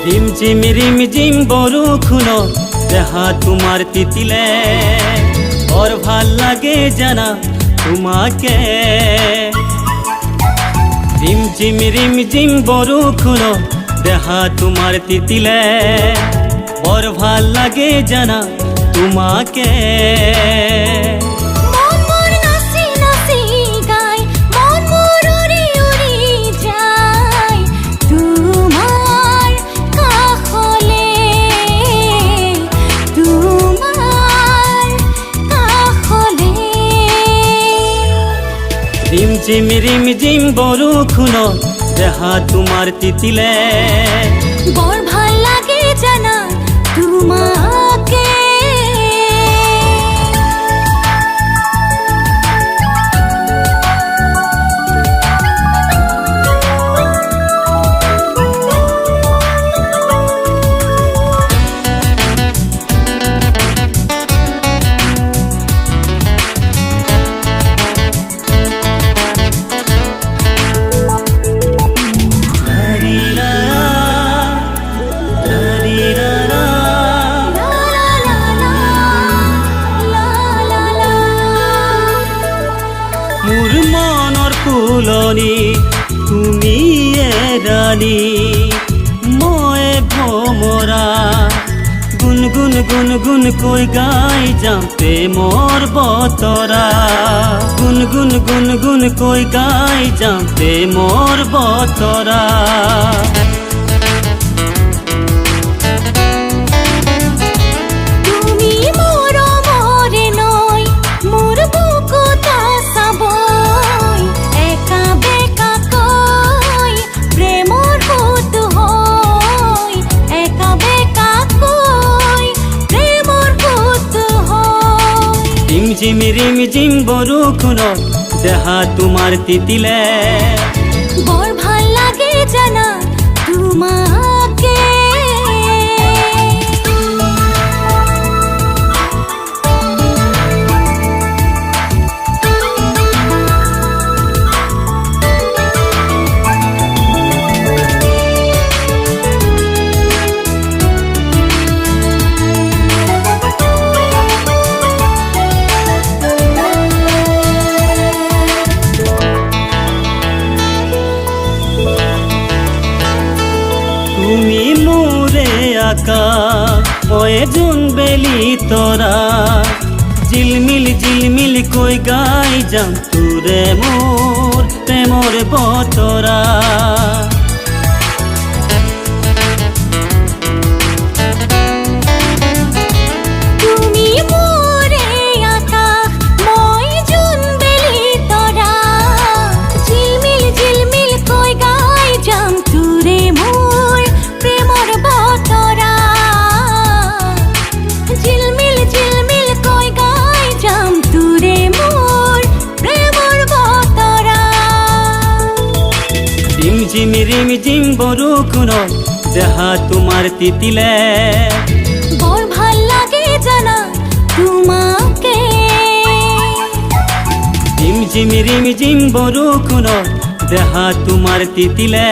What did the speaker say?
rim gym बरखुन देहा तुम्हार तितिले और ভাল লাগে জানা তোমাকে रिम जिम बरखुन देहा तुम्हार तितिले और ভাল লাগে জানা তোমাকে रिम जिम बरखुन देहा तुम्हार तितिले बर ভাল লাগে জানা তোমাকে ফুলনি তুমি রানী ময়ে ভমরা গুন গুন গুন গুন কই গাই যাতে মোর বতরা গুন গুন গুন গুন কই গাই যাতে মোর বতরা रिम जिम बरखुन देहा तुम्हार तितिले बर ভাল লাগে জানা তোমাকে তুমি মোরে আকা ওয়ে জুন বেলি তোরা জিলমিল কই গাই যাম তুরে মোর প্রেমর বতরা रिम जिम बरखुन देहा तुम्हार तितिले बर ভাল লাগে জানা তোমাকে रिम जिम बरखुन देहा तुम्हार तितिले